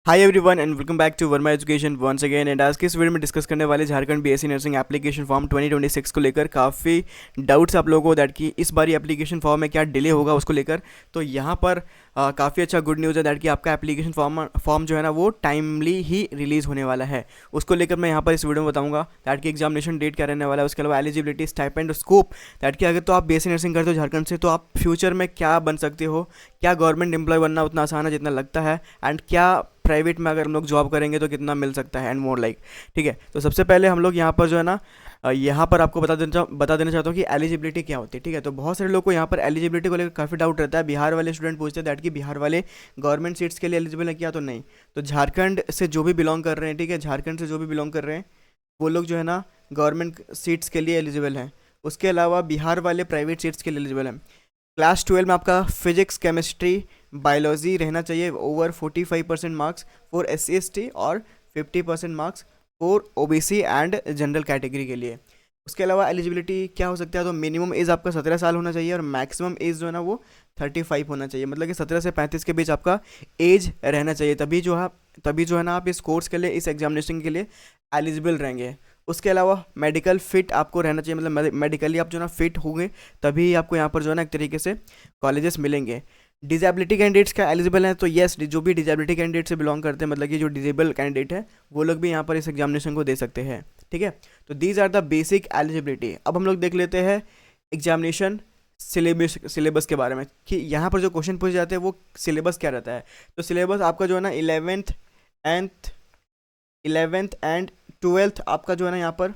Hi everyone and welcome back to Verma education once again. And आज के इस video में डिस्कस करने वाले Jharkhand BSc nursing application form 2026 को लेकर काफ़ी डाउट्स आप लोगों को दैट कि इस बार एप्लीकेशन फॉर्म में क्या डिले होगा उसको लेकर। तो यहाँ पर काफ़ी अच्छा गुड न्यूज़ है दैट कि आपका एप्लीकेशन फॉर्म जो है ना वो टाइमली ही रिलीज़ होने वाला है। उसको लेकर मैं यहाँ पर इस वीडियो में बताऊँगा दैट कि एग्जामिनेशन डेट क्या रहने वाला है, उसके अलावा एलिजिबिलिटी, स्टाइपेंड, स्कोप, दैट कि अगर तो आप बीएससी नर्सिंग करते हो झारखंड से तो आप फ्यूचर में क्या बन सकते हो, क्या गवर्नमेंट एम्प्लॉय बनना उतना आसान है जितना लगता है, एंड क्या प्राइवेट में अगर हम लोग जॉब करेंगे तो कितना मिल सकता है एंड मोर लाइक। ठीक है, तो सबसे पहले हम लोग यहाँ पर जो है ना यहाँ पर आपको बता देना चाहता हूँ कि एलिजिबिलिटी क्या होती है। ठीक है, तो बहुत सारे लोग को यहाँ पर एलिजिबिलिटी को लेकर काफ़ी डाउट रहता है। बिहार वाले स्टूडेंट पूछते हैं दैट कि बिहार वाले गवर्नमेंट सीट्स के लिए एलिजिबल है क्या, तो नहीं। तो झारखंड से जो भी बिलोंग कर रहे हैं, ठीक है, झारखंड से जो भी बिलोंग कर रहे हैं वो लोग जो है ना गवर्नमेंट सीट्स के लिए एलिजिबल हैं। उसके अलावा बिहार वाले प्राइवेट सीट्स के लिए एलिजिबल हैं। क्लास 12 में आपका फिजिक्स, केमिस्ट्री, बायोलॉजी रहना चाहिए over 45% marks for SC ST और 50% marks for OBC and general category के लिए। उसके अलावा एलिजिबिलिटी क्या हो सकता है, तो मिनिमम एज आपका 17 साल होना चाहिए और मैक्सिमम एज जो है ना वो 35 होना चाहिए। मतलब कि 17 से 35 के बीच आपका एज रहना चाहिए, तभी जो है ना आप इस कोर्स के लिए, इस एग्जामिनेशन के लिए एलिजिबल रहेंगे। उसके अलावा मेडिकल फिट आपको रहना चाहिए, मतलब मेडिकली आप जो ना फिट होंगे तभी आपको यहाँ पर जो है ना एक तरीके से कॉलेजेस मिलेंगे। डिजेबिलिटी कैंडिडेट्स क्या एलिजिबल हैं, तो येस, जो भी डिजेबिलिटी कैंडिडेट से बिलोंग करते हैं, मतलब कि जो डिजेबल कैंडिडेट है वो लोग भी यहाँ पर इस एग्जामिनेशन को दे सकते हैं। ठीक है, तो these are the basic eligibility. अब हम लोग देख लेते हैं एग्जामिनेशन सिलेबस के बारे में कि यहाँ पर जो क्वेश्चन पूछे जाते हैं वो सिलेबस क्या रहता है। तो सिलेबस आपका जो है ना एंड 11th एंड 12th आपका जो है ना यहाँ पर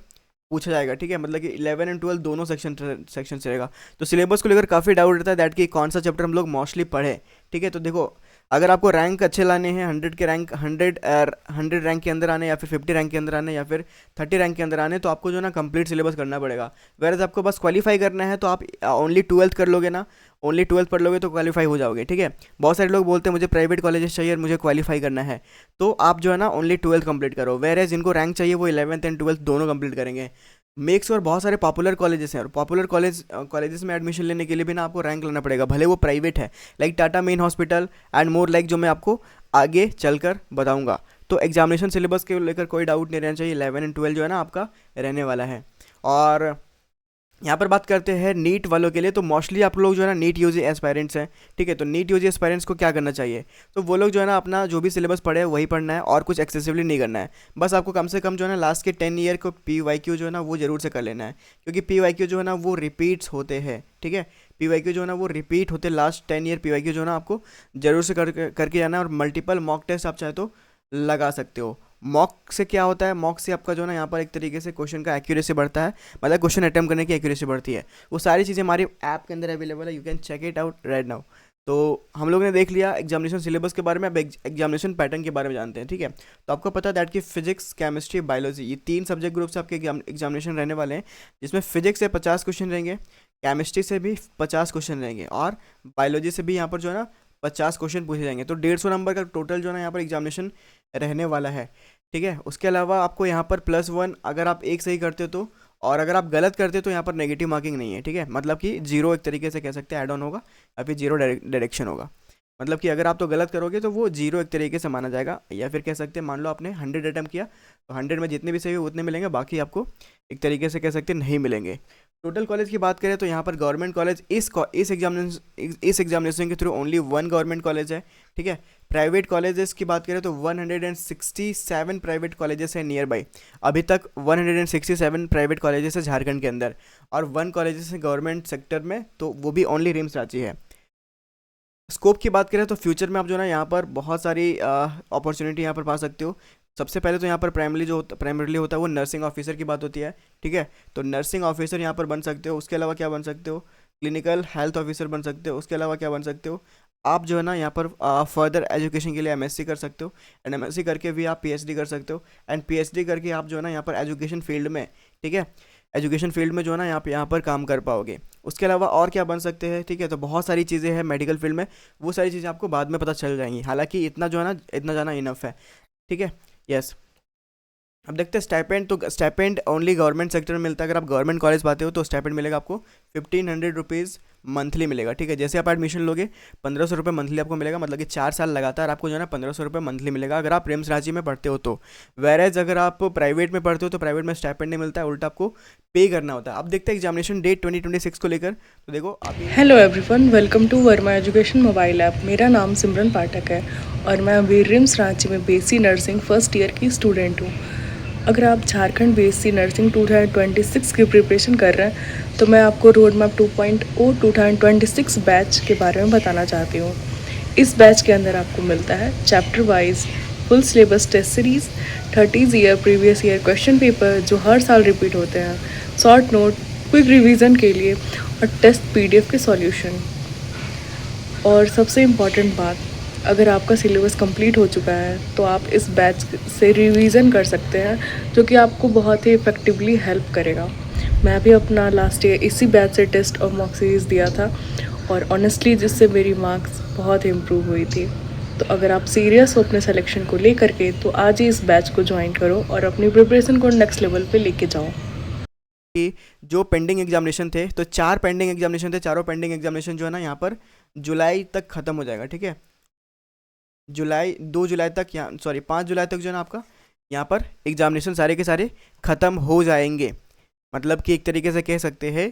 पूछा जाएगा। ठीक है, मतलब कि 11 एंड 12 दोनों सेक्शन से रहेगा। तो सिलेबस को लेकर काफ़ी डाउट रहता है दैट कि कौन सा चैप्टर हम लोग मोस्टली पढ़े। ठीक है, तो देखो, अगर आपको रैंक अच्छे लाने हैं, 100 के रैंक 100 रैंक के अंदर आने, या फिर 50 रैंक के अंदर आने, या फिर 30 रैंक के अंदर आने, तो आपको जो ना कंप्लीट सिलेबस करना पड़ेगा। वैसे आपको बस क्वालिफाई करना है तो आप ओनली 12th कर लोगे ना, ओनली 12th पढ़ लोगे तो क्वालिफाई हो जाओगे। ठीक है, बहुत सारे लोग बोलते हैं मुझे प्राइवेट कॉलेजेस चाहिए और मुझे क्वालिफाई करना है, तो आप जो है ना ओनली 12th कंप्लीट करो। वेयर जिनको रैंक चाहिए वो 11th एंड 12th दोनों कंप्लीट करेंगे। मेक्स और बहुत सारे पॉपुलर कॉलेजेस हैं, और पॉपुलर कॉलेजेस में एडमिशन लेने के लिए भी ना आपको रैंक लाना पड़ेगा, भले वो प्राइवेट है, like Tata main hospital and more like, जो मैं आपको आगे चलकर बताऊंगा। तो एग्जामिनेशन सिलेबस के लेकर कोई डाउट नहीं रहना चाहिए। 11 एंड 12 जो है ना आपका रहने वाला है। और यहाँ पर बात करते हैं नीट वालों के लिए, तो मोस्टली आप लोग जो है ना नीट यूजी एस्पायरेंट्स हैं। ठीक है, तो नीट यूजी एस्पायरेंट्स को क्या करना चाहिए, तो वो लोग जो है ना अपना जो भी सिलेबस पढ़े है वही पढ़ना है और कुछ एक्सेसिवली नहीं करना है। बस आपको कम से कम जो है ना लास्ट के 10 ईयर को PYQ जो है ना वो जरूर से कर लेना है, क्योंकि PYQ जो है ना वो रिपीट्स होते हैं। ठीक है, PYQ जो है ना वो रिपीट होते हैं, लास्ट 10 ईयर PYQ जो है ना आपको जरूर से करके जाना है। और मल्टीपल मॉक टेस्ट आप चाहे तो लगा सकते हो। मॉक से क्या होता है, मॉक से आपका जो है ना यहाँ पर एक तरीके से क्वेश्चन का एक्यूरेसी बढ़ता है, मतलब क्वेश्चन अटेम्प्ट करने की एक्यूरेसी बढ़ती है। वो सारी चीज़ें हमारी ऐप के अंदर अवेलेबल है, you can check it out right now. तो हम लोग ने देख लिया एग्जामिनेशन सिलेबस के बारे में, अब एग्जामिनेशन पैटर्न के बारे में जानते हैं। ठीक है, तो आपको पता है दैट कि फिजिक्स, केमिस्ट्री, बायोलॉजी, ये 3 सब्जेक्ट ग्रुप से आपके एग्जामिनेशन रहने वाले हैं, जिसमें फिजिक्स से 50 क्वेश्चन रहेंगे, केमिस्ट्री से भी 50 क्वेश्चन रहेंगे, और बायोलॉजी से भी यहाँ पर जो है ना 50 क्वेश्चन पूछे जाएंगे। तो 150 नंबर का टोटल जो है ना यहाँ पर एग्जामिनेशन रहने वाला है। ठीक है, उसके अलावा आपको यहाँ पर +1 अगर आप एक सही करते हो तो, और अगर आप गलत करते हो तो यहाँ पर नेगेटिव मार्किंग नहीं है। ठीक है, मतलब कि जीरो एक तरीके से कह सकते हैं ऐड ऑन होगा, या फिर जीरो डायरेक्शन होगा। मतलब कि अगर आप तो गलत करोगे तो वो जीरो एक तरीके से माना जाएगा, या फिर कह सकते हैं मान लो आपने 100 अटैम्प्ट किया तो 100 में जितने भी सही हो उतने मिलेंगे, बाकी आपको एक तरीके से कह सकते हैं नहीं मिलेंगे। टोटल कॉलेज की बात करें तो यहाँ पर गवर्नमेंट कॉलेज इस एग्जामिनेशन के थ्रू ओनली 1 गवर्नमेंट कॉलेज है। ठीक है, प्राइवेट कॉलेजेस की बात करें तो 167 प्राइवेट कॉलेजेस हैं नियर बाई। अभी तक 167 प्राइवेट कॉलेजेस है झारखंड के अंदर, और 1 कॉलेजेस है गवर्नमेंट सेक्टर में, तो वो भी ओनली रिम्स रांची है। स्कोप की बात करें तो फ्यूचर में आप जो है ना यहाँ पर बहुत सारी अपॉर्चुनिटी यहाँ पर पा सकते हो। सबसे पहले तो यहाँ पर प्राइमरीली होता है वो नर्सिंग ऑफिसर की बात होती है। ठीक है, तो नर्सिंग ऑफिसर यहाँ पर बन सकते हो। उसके अलावा क्या बन सकते हो, क्लिनिकल हेल्थ ऑफिसर बन सकते हो। उसके अलावा क्या बन सकते हो, आप जो है ना यहाँ पर फर्दर एजुकेशन के लिए MSc कर सकते हो, एंड MSc करके भी आप PhD कर सकते हो, एंड PhD करके आप जो है ना यहाँ पर एजुकेशन फील्ड में, ठीक है, एजुकेशन फील्ड में जो है ना यहाँ पर काम कर पाओगे। उसके अलावा और क्या बन सकते हैं, ठीक है, तो बहुत सारी चीज़ें हैं मेडिकल फील्ड में, वो सारी चीज़ें आपको बाद में पता चल जाएंगी। हालांकि इतना जो है ना, इतना जाना इनफ है। ठीक है, यस। अब देखते हैं स्टाइपेंड। तो स्टाइपेंड ओनली गवर्नमेंट सेक्टर में मिलता है। अगर आप गवर्नमेंट कॉलेज पाते हो तो स्टाइपेंड मिलेगा आपको 1500 रुपीज़ मंथली मिलेगा, ठीक है। जैसे आप एडमिशन लोगे 1500 रुपये मंथली आपको मिलेगा, मतलब कि 4 साल लगातार आपको जो है ना 1500 रुपये मंथली मिलेगा अगर आप रिम्स रांची में पढ़ते हो तो। वेरेज अगर आप प्राइवेट में पढ़ते हो तो प्राइवेट में स्टाइपेंड नहीं मिलता है, उल्टा आपको पे करना होता है। अब देखते हैं एग्जामिनेशन डेट 2026 को लेकर। तो देखो अभी hello everyone, welcome to Verma education mobile app. मेरा नाम सिमरन पाठक है और मैं अभी रिम्स रांची में बीएससी नर्सिंग फर्स्ट ईयर की स्टूडेंट हूँ। अगर आप झारखंड बीएससी नर्सिंग 2026 की प्रिपरेशन कर रहे हैं तो मैं आपको रोड मैप 2.0 2026 बैच के बारे में बताना चाहती हूँ। इस बैच के अंदर आपको मिलता है chapter wise full syllabus test series, 30 year previous year question paper जो हर साल रिपीट होते हैं, शॉर्ट नोट, क्विक रिवीजन के लिए और टेस्ट पीडीएफ के सॉल्यूशन। और सबसे इम्पॉर्टेंट बात, अगर आपका सिलेबस कंप्लीट हो चुका है तो आप इस बैच से रिवीजन कर सकते हैं, जो कि आपको बहुत ही इफ़ेक्टिवली हेल्प करेगा। मैं भी अपना लास्ट ईयर इसी बैच से टेस्ट और मॉक सीरीज़ दिया था और ऑनेस्टली जिससे मेरी मार्क्स बहुत ही इम्प्रूव हुई थी। तो अगर आप सीरियस हो अपने सिलेक्शन को लेकर के तो आज ही इस बैच को ज्वाइन करो और अपनी प्रिपरेशन को नेक्स्ट लेवल पे लेके जाओ। कि जो पेंडिंग एग्जामिनेशन थे, तो 4 पेंडिंग एग्जामिनेशन थे, चारों पेंडिंग एग्जामिनेशन जो है ना यहाँ पर जुलाई तक ख़त्म हो जाएगा, ठीक है। जुलाई 2 जुलाई तक, यहाँ सॉरी 5 जुलाई तक जो है ना आपका यहाँ पर एग्जामिनेशन सारे के सारे ख़त्म हो जाएंगे। मतलब कि एक तरीके से कह सकते हैं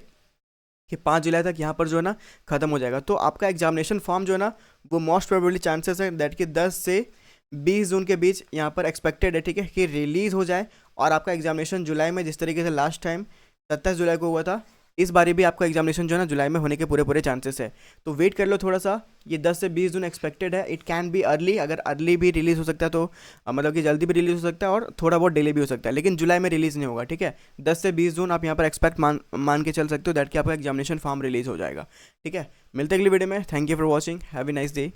कि 5 जुलाई तक यहाँ पर जो है ना ख़त्म हो जाएगा। तो आपका एग्जामिनेशन फॉर्म जो है ना वो मोस्ट प्रोबेबली चांसेस है दैट कि 10 से 20 जून के बीच यहाँ पर एक्सपेक्टेड है, ठीक है, कि रिलीज़ हो जाए। और आपका एग्जामिनेशन जुलाई में जिस तरीके से लास्ट टाइम 27 जुलाई को हुआ था, इस बारी भी आपका एग्जामिनेशन जो है ना जुलाई में होने के पूरे पूरे चांसेस है। तो वेट कर लो थोड़ा सा, ये 10 से 20 जून एक्सपेक्टेड है। इट कैन बी अर्ली, अगर अर्ली भी रिलीज़ हो सकता है तो मतलब कि जल्दी भी रिलीज़ हो सकता है और थोड़ा बहुत डिले भी हो सकता है, लेकिन जुलाई में रिलीज़ नहीं होगा, ठीक है। 10 से 20 जून आप यहाँ पर एक्सपेक्ट मान के चल सकते हो दैट कि आपका एग्जामिनेशन फॉर्म रिलीज़ हो जाएगा, ठीक है। मिलते हैं अगली वीडियो में। Thank you for watching, have a nice day.